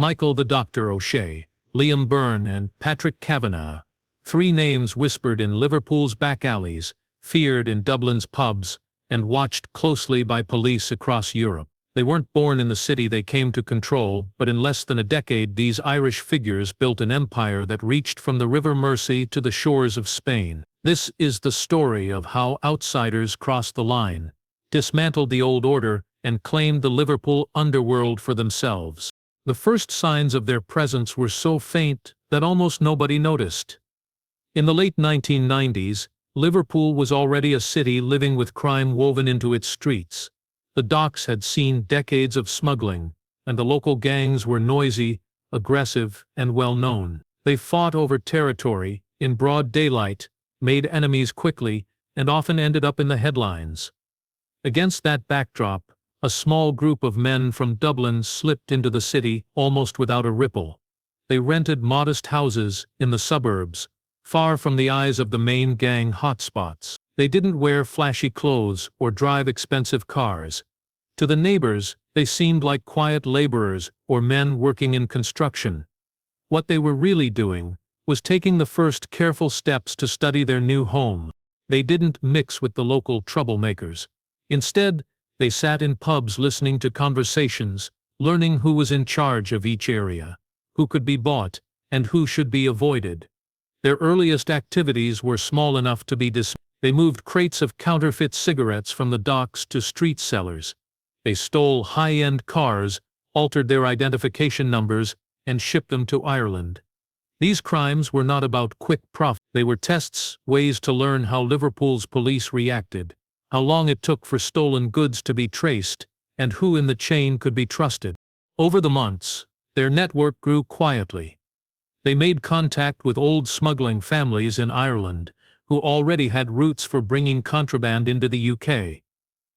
Michael the Doctor O'Shea, Liam Byrne and Patrick Kavanagh. Three names whispered in Liverpool's back alleys, feared in Dublin's pubs, and watched closely by police across Europe. They weren't born in the city they came to control, but in less than a decade these Irish figures built an empire that reached from the River Mersey to the shores of Spain. This is the story of how outsiders crossed the line, dismantled the old order, and claimed the Liverpool Underworld for themselves. The first signs of their presence were so faint that almost nobody noticed. In the late 1990s, Liverpool was already a city living with crime woven into its streets. The docks had seen decades of smuggling, and the local gangs were noisy, aggressive, and well-known. They fought over territory, in broad daylight, made enemies quickly, and often ended up in the headlines. Against that backdrop, a small group of men from Dublin slipped into the city almost without a ripple. They rented modest houses in the suburbs, far from the eyes of the main gang hotspots. They didn't wear flashy clothes or drive expensive cars. To the neighbors, they seemed like quiet laborers or men working in construction. What they were really doing was taking the first careful steps to study their new home. They didn't mix with the local troublemakers. Instead, they sat in pubs listening to conversations, learning who was in charge of each area, who could be bought, and who should be avoided. Their earliest activities were small enough to be dismissed. They moved crates of counterfeit cigarettes from the docks to street sellers. They stole high-end cars, altered their identification numbers, and shipped them to Ireland. These crimes were not about quick profit. They were tests, ways to learn how Liverpool's police reacted, how long it took for stolen goods to be traced, and who in the chain could be trusted. Over the months, their network grew quietly. They made contact with old smuggling families in Ireland, who already had routes for bringing contraband into the UK.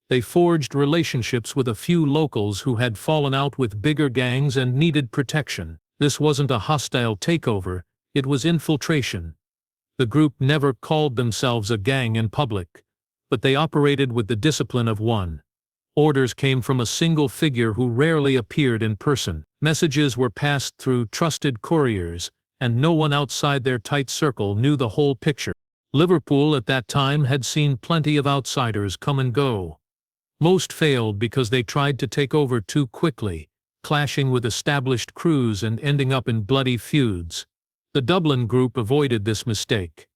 They forged relationships with a few locals who had fallen out with bigger gangs and needed protection. This wasn't a hostile takeover, it was infiltration. The group never called themselves a gang in public, but they operated with the discipline of one. Orders came from a single figure who rarely appeared in person. Messages were passed through trusted couriers, and no one outside their tight circle knew the whole picture. Liverpool at that time had seen plenty of outsiders come and go. Most failed because they tried to take over too quickly, clashing with established crews and ending up in bloody feuds. The Dublin group avoided this mistake.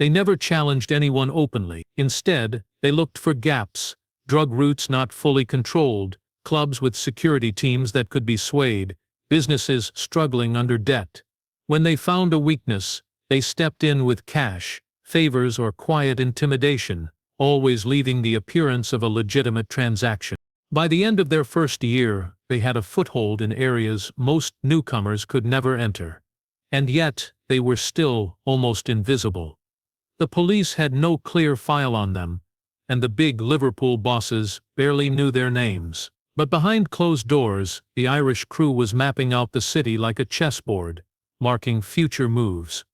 They never challenged anyone openly. Instead, they looked for gaps, drug routes not fully controlled, clubs with security teams that could be swayed, businesses struggling under debt. When they found a weakness, they stepped in with cash, favors or quiet intimidation, always leaving the appearance of a legitimate transaction. By the end of their first year, they had a foothold in areas most newcomers could never enter. And yet, they were still almost invisible. The police had no clear file on them, and the big Liverpool bosses barely knew their names. But behind closed doors, the Irish crew was mapping out the city like a chessboard, marking future moves.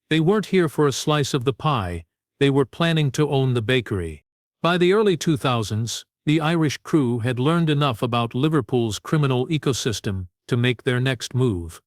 They weren't here for a slice of the pie, they were planning to own the bakery. By the early 2000s, the Irish crew had learned enough about Liverpool's criminal ecosystem to make their next move.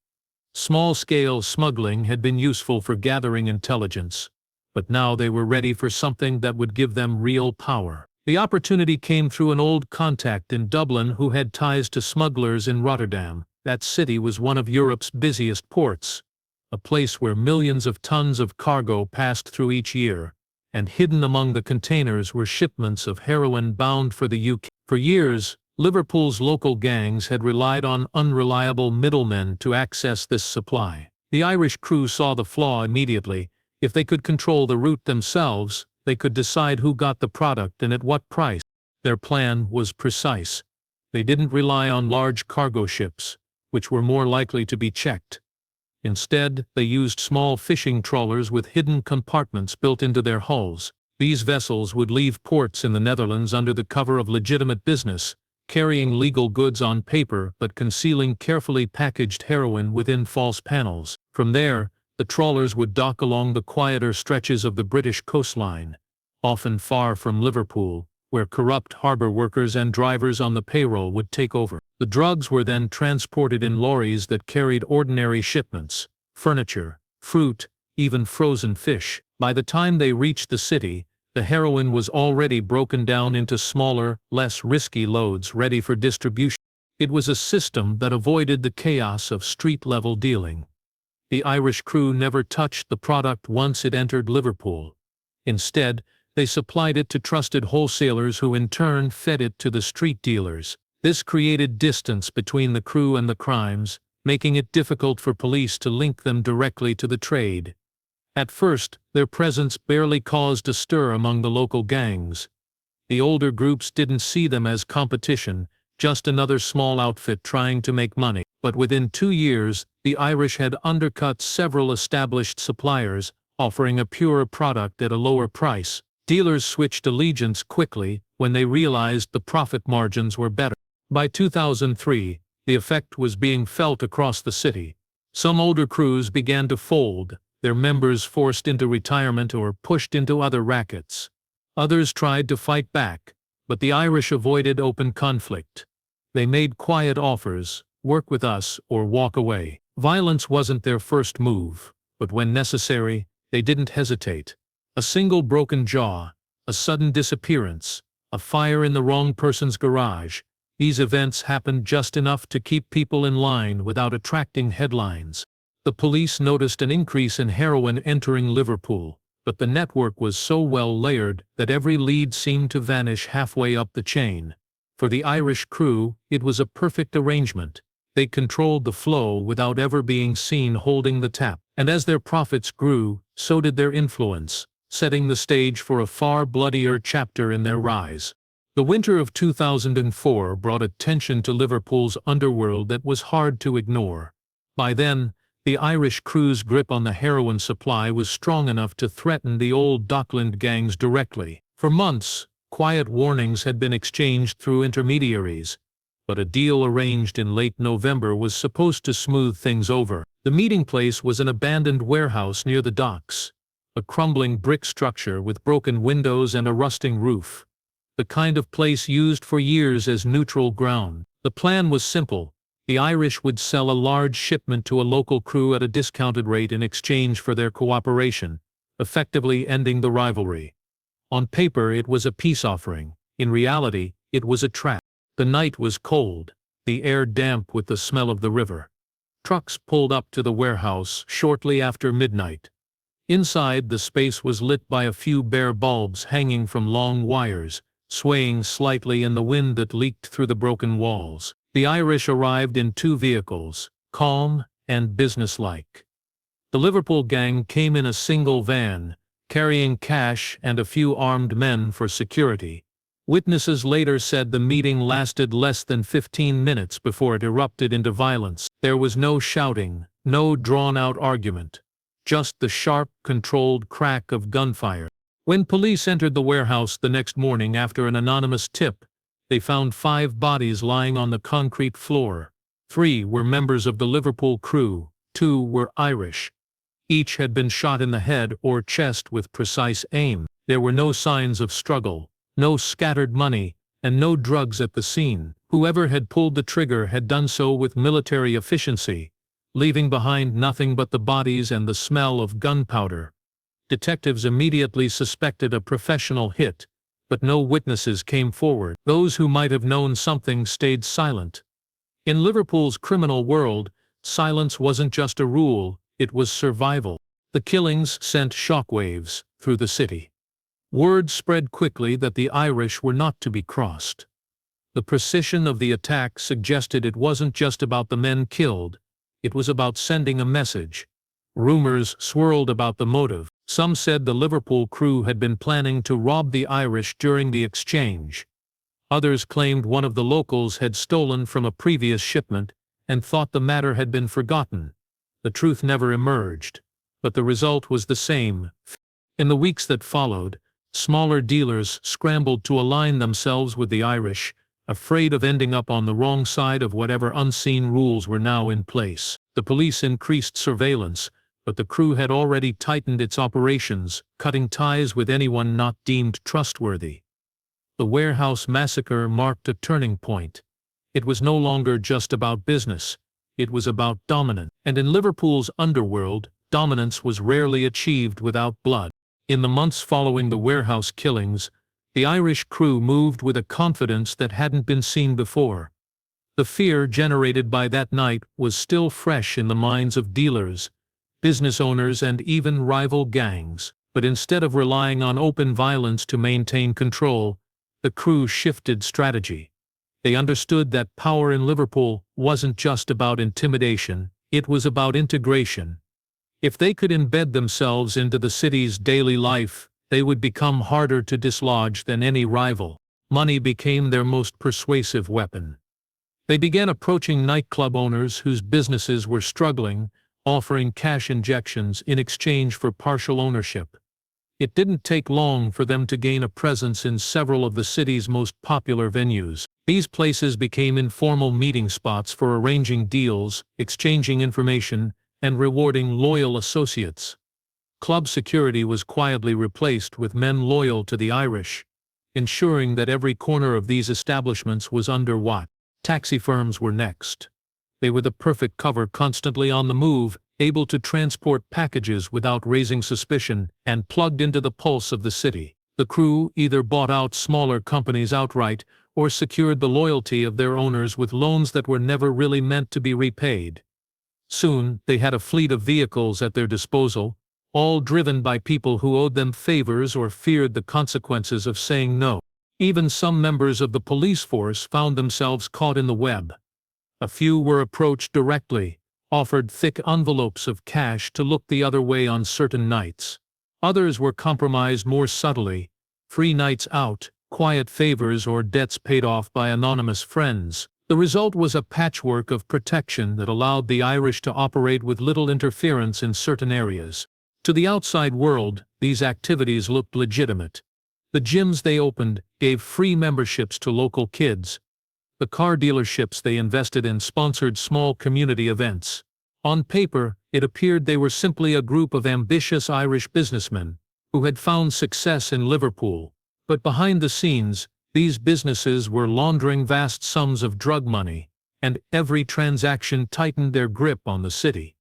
Small-scale smuggling had been useful for gathering intelligence, but now they were ready for something that would give them real power. The opportunity came through an old contact in Dublin who had ties to smugglers in Rotterdam. That city was one of Europe's busiest ports, a place where millions of tons of cargo passed through each year, and hidden among the containers were shipments of heroin bound for the UK. For years, Liverpool's local gangs had relied on unreliable middlemen to access this supply. The Irish crew saw the flaw immediately. If they could control the route themselves, they could decide who got the product and at what price. Their plan was precise. They didn't rely on large cargo ships, which were more likely to be checked. Instead, they used small fishing trawlers with hidden compartments built into their hulls. These vessels would leave ports in the Netherlands under the cover of legitimate business, carrying legal goods on paper but concealing carefully packaged heroin within false panels. From there, the trawlers would dock along the quieter stretches of the British coastline, often far from Liverpool, where corrupt harbor workers and drivers on the payroll would take over. The drugs were then transported in lorries that carried ordinary shipments, furniture, fruit, even frozen fish. By the time they reached the city, the heroin was already broken down into smaller, less risky loads ready for distribution. It was a system that avoided the chaos of street-level dealing. The Irish crew never touched the product once it entered Liverpool. Instead, they supplied it to trusted wholesalers who in turn fed it to the street dealers. This created distance between the crew and the crimes, making it difficult for police to link them directly to the trade. At first, their presence barely caused a stir among the local gangs. The older groups didn't see them as competition, just another small outfit trying to make money. But within 2 years, the Irish had undercut several established suppliers, offering a purer product at a lower price. Dealers switched allegiance quickly when they realized the profit margins were better. By 2003, the effect was being felt across the city. Some older crews began to fold, their members forced into retirement or pushed into other rackets. Others tried to fight back, but the Irish avoided open conflict. They made quiet offers, work with us or walk away. Violence wasn't their first move, but when necessary, they didn't hesitate. A single broken jaw, a sudden disappearance, a fire in the wrong person's garage. These events happened just enough to keep people in line without attracting headlines. The police noticed an increase in heroin entering Liverpool, but the network was so well layered that every lead seemed to vanish halfway up the chain. For the Irish crew, it was a perfect arrangement. They controlled the flow without ever being seen holding the tap. And as their profits grew, so did their influence, setting the stage for a far bloodier chapter in their rise. The winter of 2004 brought a tension to Liverpool's underworld that was hard to ignore. By then, the Irish crew's grip on the heroin supply was strong enough to threaten the old Gangland gangs directly. For months, quiet warnings had been exchanged through intermediaries, but a deal arranged in late November was supposed to smooth things over. The meeting place was an abandoned warehouse near the docks, a crumbling brick structure with broken windows and a rusting roof, the kind of place used for years as neutral ground. The plan was simple. The Irish would sell a large shipment to a local crew at a discounted rate in exchange for their cooperation, effectively ending the rivalry. On paper it was a peace offering. In reality, it was a trap. The night was cold, the air damp with the smell of the river. Trucks pulled up to the warehouse shortly after midnight. Inside, the space was lit by a few bare bulbs hanging from long wires, swaying slightly in the wind that leaked through the broken walls. The Irish arrived in 2 vehicles, calm and businesslike. The Liverpool gang came in a single van, carrying cash and a few armed men for security. Witnesses later said the meeting lasted less than 15 minutes before it erupted into violence. There was no shouting, no drawn-out argument, just the sharp, controlled crack of gunfire. When police entered the warehouse the next morning after an anonymous tip, they found 5 bodies lying on the concrete floor. 3 were members of the Liverpool crew, 2 were Irish. Each had been shot in the head or chest with precise aim. There were no signs of struggle, no scattered money, and no drugs at the scene. Whoever had pulled the trigger had done so with military efficiency, leaving behind nothing but the bodies and the smell of gunpowder. Detectives immediately suspected a professional hit, but no witnesses came forward. Those who might have known something stayed silent. In Liverpool's criminal world, silence wasn't just a rule, it was survival. The killings sent shockwaves through the city. Word spread quickly that the Irish were not to be crossed. The precision of the attack suggested it wasn't just about the men killed, it was about sending a message. Rumors swirled about the motive. Some said the Liverpool crew had been planning to rob the Irish during the exchange. Others claimed one of the locals had stolen from a previous shipment and thought the matter had been forgotten. The truth never emerged, but the result was the same. In the weeks that followed, smaller dealers scrambled to align themselves with the Irish, afraid of ending up on the wrong side of whatever unseen rules were now in place. The police increased surveillance, but the crew had already tightened its operations, cutting ties with anyone not deemed trustworthy. The warehouse massacre marked a turning point. It was no longer just about business. It was about dominance. And in Liverpool's underworld, dominance was rarely achieved without blood. In the months following the warehouse killings, the Irish crew moved with a confidence that hadn't been seen before. The fear generated by that night was still fresh in the minds of dealers, business owners, and even rival gangs. But instead of relying on open violence to maintain control, the crew shifted strategy. They understood that power in Liverpool wasn't just about intimidation, it was about integration. If they could embed themselves into the city's daily life, they would become harder to dislodge than any rival. Money became their most persuasive weapon. They began approaching nightclub owners whose businesses were struggling, offering cash injections in exchange for partial ownership. It didn't take long for them to gain a presence in several of the city's most popular venues. These places became informal meeting spots for arranging deals, exchanging information, and rewarding loyal associates. Club security was quietly replaced with men loyal to the Irish, ensuring that every corner of these establishments was under watch. Taxi firms were next. They were the perfect cover, constantly on the move, able to transport packages without raising suspicion, and plugged into the pulse of the city. The crew either bought out smaller companies outright or secured the loyalty of their owners with loans that were never really meant to be repaid. Soon, they had a fleet of vehicles at their disposal, all driven by people who owed them favors or feared the consequences of saying no. Even some members of the police force found themselves caught in the web. A few were approached directly, offered thick envelopes of cash to look the other way on certain nights. Others were compromised more subtly: free nights out, quiet favors, or debts paid off by anonymous friends. The result was a patchwork of protection that allowed the Irish to operate with little interference in certain areas. To the outside world, these activities looked legitimate. The gyms they opened gave free memberships to local kids. The car dealerships they invested in sponsored small community events. On paper, it appeared they were simply a group of ambitious Irish businessmen who had found success in Liverpool. But behind the scenes, these businesses were laundering vast sums of drug money, and every transaction tightened their grip on the city.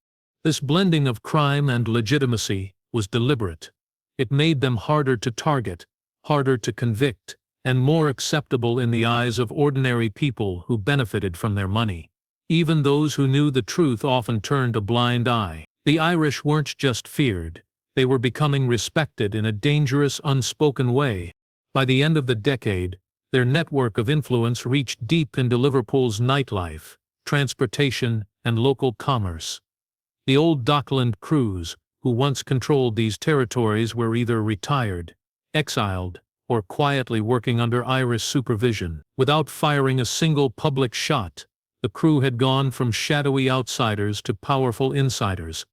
This blending of crime and legitimacy was deliberate. It made them harder to target, harder to convict, and more acceptable in the eyes of ordinary people who benefited from their money. Even those who knew the truth often turned a blind eye. The Irish weren't just feared, they were becoming respected in a dangerous, unspoken way. By the end of the decade, their network of influence reached deep into Liverpool's nightlife, transportation, and local commerce. The old Dockland crews, who once controlled these territories, were either retired, exiled, or quietly working under Irish supervision. Without firing a single public shot, the crew had gone from shadowy outsiders to powerful insiders.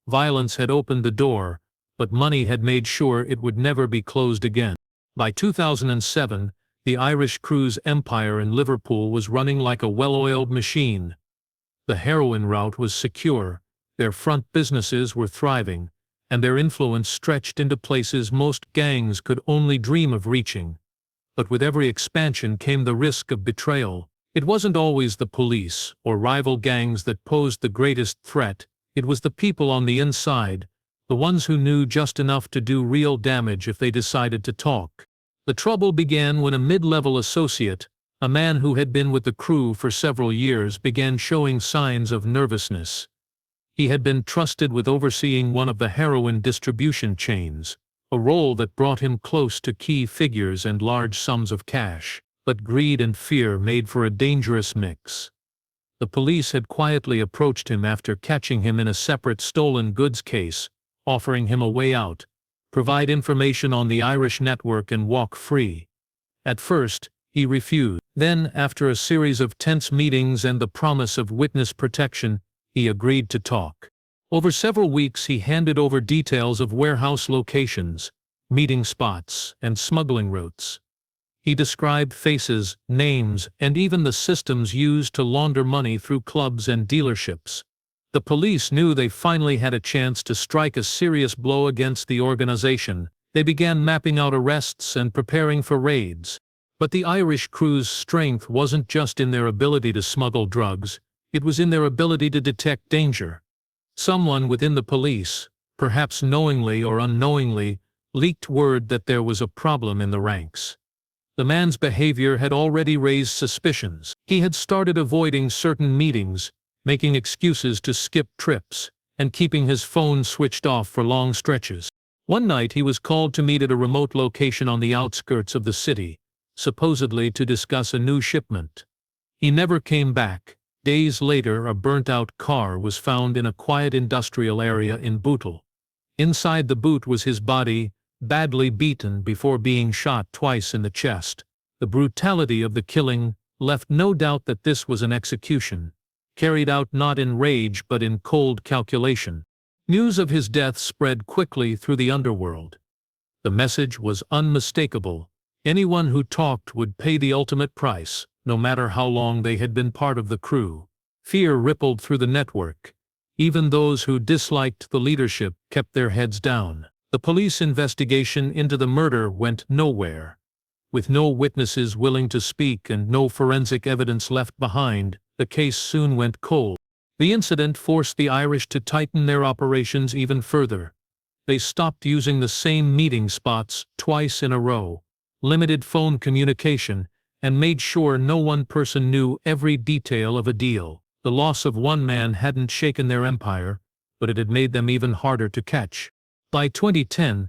Violence had opened the door, but money had made sure it would never be closed again. By 2007, the Irish crew's empire in Liverpool was running like a well-oiled machine. The heroin route was secure, their front businesses were thriving, and their influence stretched into places most gangs could only dream of reaching. But with every expansion came the risk of betrayal. It wasn't always the police or rival gangs that posed the greatest threat, it was the people on the inside, the ones who knew just enough to do real damage if they decided to talk. The trouble began when a mid-level associate, a man who had been with the crew for several years, began showing signs of nervousness. He had been trusted with overseeing one of the heroin distribution chains, a role that brought him close to key figures and large sums of cash. But greed and fear made for a dangerous mix. The police had quietly approached him after catching him in a separate stolen goods case, offering him a way out, provide information on the Irish network and walk free. At first, he refused. Then, after a series of tense meetings and the promise of witness protection, he agreed to talk. Over several weeks he handed over details of warehouse locations, meeting spots, and smuggling routes. He described faces, names, and even the systems used to launder money through clubs and dealerships. The police knew they finally had a chance to strike a serious blow against the organization. They began mapping out arrests and preparing for raids. But the Irish crew's strength wasn't just in their ability to smuggle drugs, it was in their ability to detect danger. Someone within the police, perhaps knowingly or unknowingly, leaked word that there was a problem in the ranks. The man's behavior had already raised suspicions. He had started avoiding certain meetings, making excuses to skip trips, and keeping his phone switched off for long stretches. One night he was called to meet at a remote location on the outskirts of the city, supposedly to discuss a new shipment. He never came back. Days later, a burnt-out car was found in a quiet industrial area in Bootle. Inside the boot was his body, badly beaten before being shot twice in the chest. The brutality of the killing left no doubt that this was an execution, carried out not in rage but in cold calculation. News of his death spread quickly through the underworld. The message was unmistakable. Anyone who talked would pay the ultimate price, no matter how long they had been part of the crew. Fear rippled through the network. Even those who disliked the leadership kept their heads down. The police investigation into the murder went nowhere. With no witnesses willing to speak and no forensic evidence left behind, the case soon went cold. The incident forced the Irish to tighten their operations even further. They stopped using the same meeting spots twice in a row, limited phone communication, and made sure no one person knew every detail of a deal. The loss of one man hadn't shaken their empire, but it had made them even harder to catch. By 2010,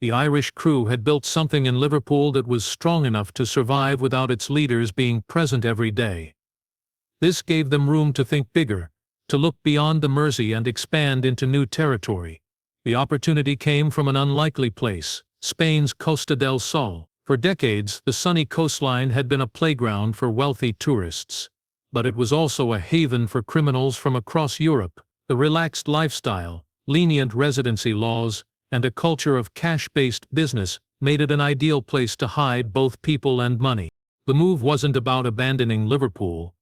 the Irish crew had built something in Liverpool that was strong enough to survive without its leaders being present every day. This gave them room to think bigger, to look beyond the Mersey and expand into new territory. The opportunity came from an unlikely place, Spain's Costa del Sol. For decades, the sunny coastline had been a playground for wealthy tourists. But it was also a haven for criminals from across Europe. The relaxed lifestyle, lenient residency laws, and a culture of cash-based business made it an ideal place to hide both people and money. The move wasn't about abandoning Liverpool.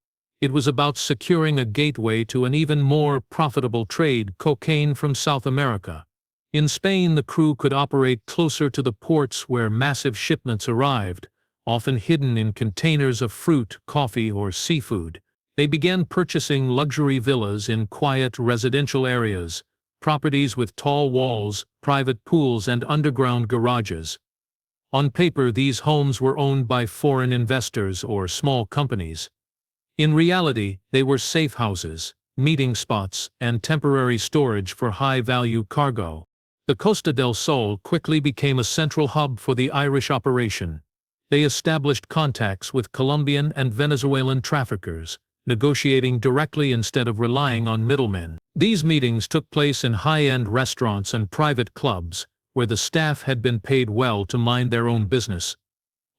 It was about securing a gateway to an even more profitable trade: cocaine from South America. In Spain, the crew could operate closer to the ports where massive shipments arrived, often hidden in containers of fruit, coffee, or seafood. They began purchasing luxury villas in quiet residential areas, properties with tall walls, private pools, and underground garages. On paper, these homes were owned by foreign investors or small companies. In reality, they were safe houses, meeting spots, and temporary storage for high-value cargo. The Costa del Sol quickly became a central hub for the Irish operation. They established contacts with Colombian and Venezuelan traffickers, negotiating directly instead of relying on middlemen. These meetings took place in high-end restaurants and private clubs, where the staff had been paid well to mind their own business.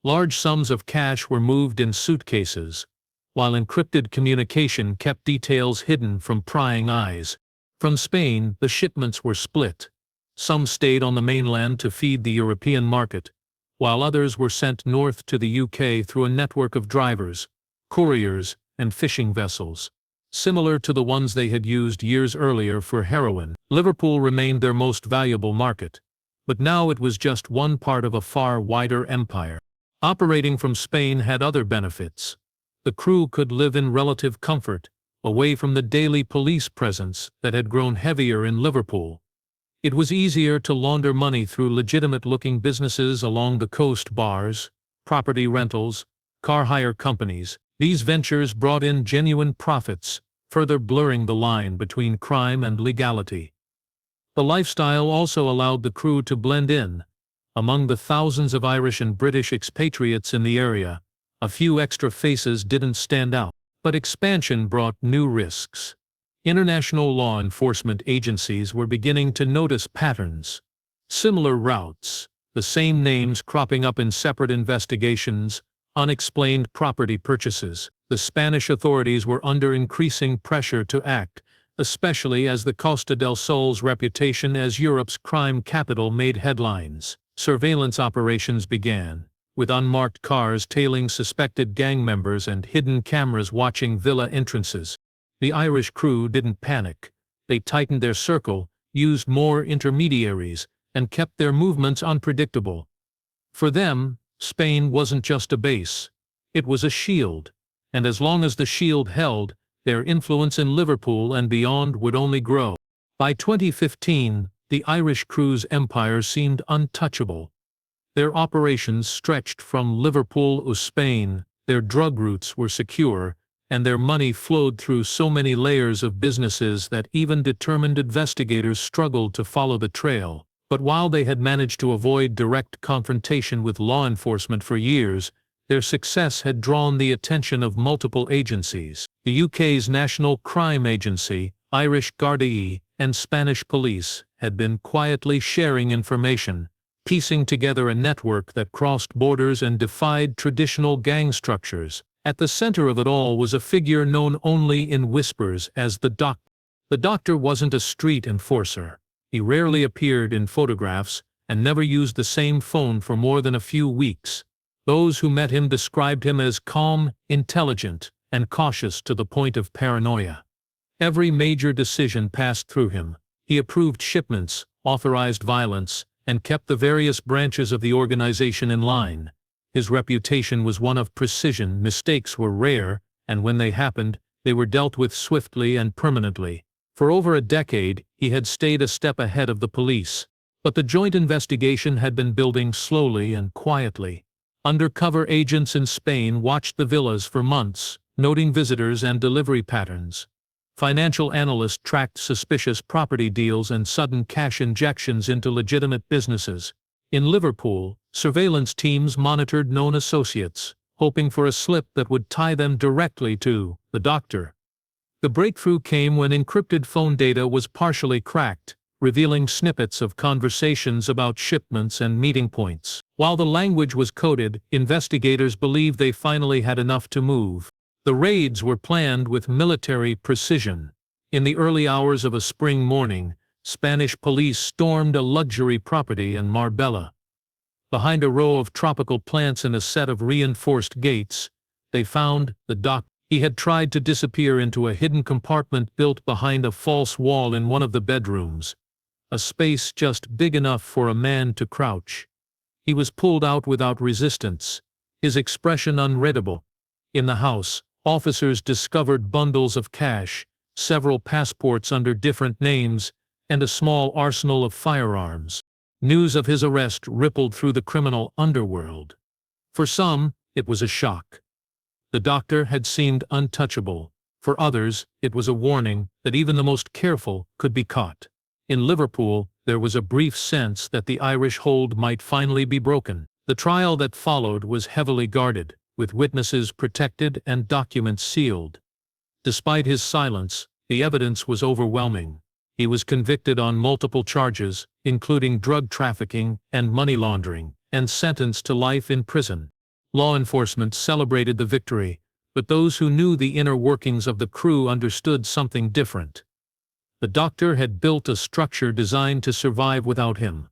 Large sums of cash were moved in suitcases, while encrypted communication kept details hidden from prying eyes. From Spain, the shipments were split. Some stayed on the mainland to feed the European market, while others were sent north to the UK through a network of drivers, couriers, and fishing vessels. Similar to the ones they had used years earlier for heroin, Liverpool remained their most valuable market. But now it was just one part of a far wider empire. Operating from Spain had other benefits. The crew could live in relative comfort, away from the daily police presence that had grown heavier in Liverpool. It was easier to launder money through legitimate-looking businesses along the coast: bars, property rentals, car hire companies. These ventures brought in genuine profits, further blurring the line between crime and legality. The lifestyle also allowed the crew to blend in. Among the thousands of Irish and British expatriates in the area, a few extra faces didn't stand out. But expansion brought new risks. International law enforcement agencies were beginning to notice patterns. Similar routes, the same names cropping up in separate investigations, unexplained property purchases. The Spanish authorities were under increasing pressure to act, especially as the Costa del Sol's reputation as Europe's crime capital made headlines. Surveillance operations began, with unmarked cars tailing suspected gang members and hidden cameras watching villa entrances. The Irish crew didn't panic. They tightened their circle, used more intermediaries, and kept their movements unpredictable. For them, Spain wasn't just a base. It was a shield. And as long as the shield held, their influence in Liverpool and beyond would only grow. By 2015, the Irish cruise empire seemed untouchable. Their operations stretched from Liverpool to Spain, their drug routes were secure, and their money flowed through so many layers of businesses that even determined investigators struggled to follow the trail. But while they had managed to avoid direct confrontation with law enforcement for years, their success had drawn the attention of multiple agencies. The UK's National Crime Agency, Irish Gardaí, and Spanish police had been quietly sharing information, piecing together a network that crossed borders and defied traditional gang structures. At the center of it all was a figure known only in whispers as the Doctor. The Doctor wasn't a street enforcer. He rarely appeared in photographs and never used the same phone for more than a few weeks. Those who met him described him as calm, intelligent, and cautious to the point of paranoia. Every major decision passed through him. He approved shipments, authorized violence, and kept the various branches of the organization in line. His reputation was one of precision. Mistakes were rare, and when they happened, they were dealt with swiftly and permanently. For over a decade, he had stayed a step ahead of the police. But the joint investigation had been building slowly and quietly. Undercover agents in Spain watched the villas for months, noting visitors and delivery patterns. Financial analysts tracked suspicious property deals and sudden cash injections into legitimate businesses. In Liverpool, surveillance teams monitored known associates, hoping for a slip that would tie them directly to the Doctor. The breakthrough came when encrypted phone data was partially cracked, revealing snippets of conversations about shipments and meeting points. While the language was coded, investigators believed they finally had enough to move. The raids were planned with military precision. In the early hours of a spring morning, Spanish police stormed a luxury property in Marbella. Behind a row of tropical plants and a set of reinforced gates, they found the Doctor. He had tried to disappear into a hidden compartment built behind a false wall in one of the bedrooms, a space just big enough for a man to crouch. He was pulled out without resistance, his expression unreadable. In the house, officers discovered bundles of cash, several passports under different names, and a small arsenal of firearms. News of his arrest rippled through the criminal underworld. For some, it was a shock. The Doctor had seemed untouchable. For others, it was a warning that even the most careful could be caught. In Liverpool, there was a brief sense that the Irish hold might finally be broken. The trial that followed was heavily guarded, with witnesses protected and documents sealed. Despite his silence, the evidence was overwhelming. He was convicted on multiple charges, including drug trafficking and money laundering, and sentenced to life in prison. Law enforcement celebrated the victory, but those who knew the inner workings of the crew understood something different. The Doctor had built a structure designed to survive without him.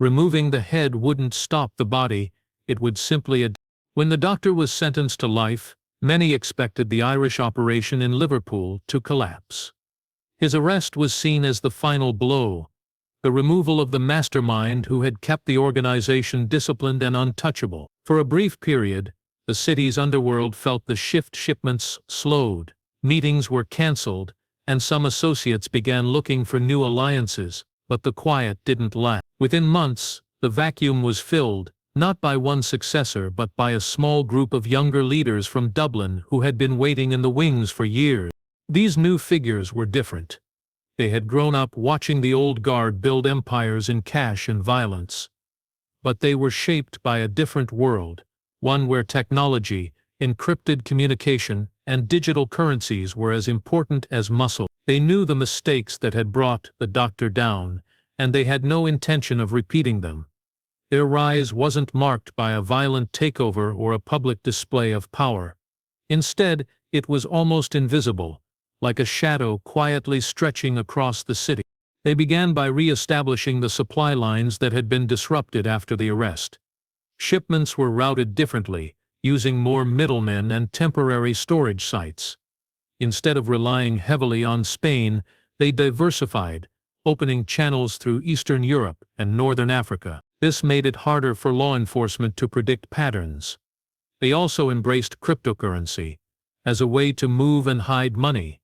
Removing the head wouldn't stop the body, it would simply adapt. When the Doctor was sentenced to life, many expected the Irish operation in Liverpool to collapse. His arrest was seen as the final blow, the removal of the mastermind who had kept the organization disciplined and untouchable. For a brief period, the city's underworld felt the shift. Shipments slowed, meetings were cancelled, and some associates began looking for new alliances, but the quiet didn't last. Within months, the vacuum was filled, not by one successor but by a small group of younger leaders from Dublin who had been waiting in the wings for years. These new figures were different. They had grown up watching the old guard build empires in cash and violence. But they were shaped by a different world, one where technology, encrypted communication, and digital currencies were as important as muscle. They knew the mistakes that had brought the Doctor down, and they had no intention of repeating them. Their rise wasn't marked by a violent takeover or a public display of power. Instead, it was almost invisible, like a shadow quietly stretching across the city. They began by re-establishing the supply lines that had been disrupted after the arrest. Shipments were routed differently, using more middlemen and temporary storage sites. Instead of relying heavily on Spain, they diversified, opening channels through Eastern Europe and Northern Africa. This made it harder for law enforcement to predict patterns. They also embraced cryptocurrency as a way to move and hide money.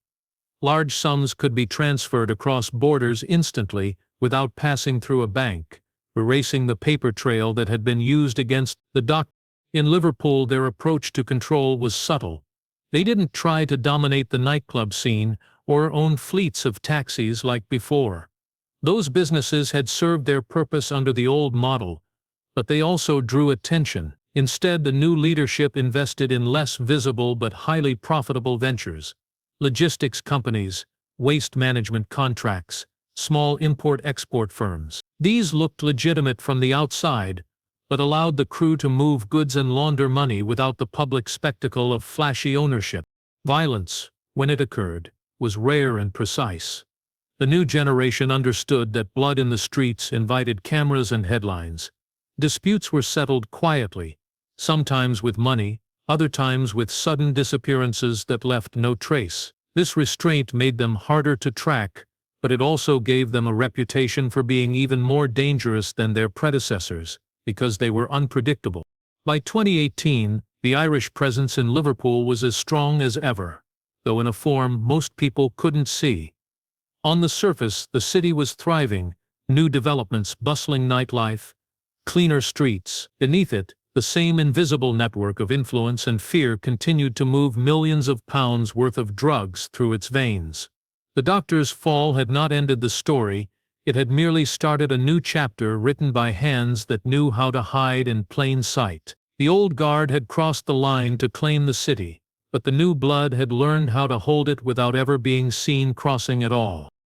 Large sums could be transferred across borders instantly without passing through a bank, erasing the paper trail that had been used against the doc. In Liverpool, their approach to control was subtle. They didn't try to dominate the nightclub scene or own fleets of taxis like before. Those businesses had served their purpose under the old model, but they also drew attention. Instead, the new leadership invested in less visible but highly profitable ventures: logistics companies, waste management contracts, small import-export firms. These looked legitimate from the outside, but allowed the crew to move goods and launder money without the public spectacle of flashy ownership. Violence, when it occurred, was rare and precise. The new generation understood that blood in the streets invited cameras and headlines. Disputes were settled quietly, sometimes with money, other times with sudden disappearances that left no trace. This restraint made them harder to track, but it also gave them a reputation for being even more dangerous than their predecessors, because they were unpredictable. By 2018, the Irish presence in Liverpool was as strong as ever, though in a form most people couldn't see. On the surface, the city was thriving, new developments, bustling nightlife, cleaner streets. Beneath it, the same invisible network of influence and fear continued to move millions of pounds worth of drugs through its veins. The doctor's fall had not ended the story, it had merely started a new chapter written by hands that knew how to hide in plain sight. The old guard had crossed the line to claim the city, but the new blood had learned how to hold it without ever being seen crossing at all.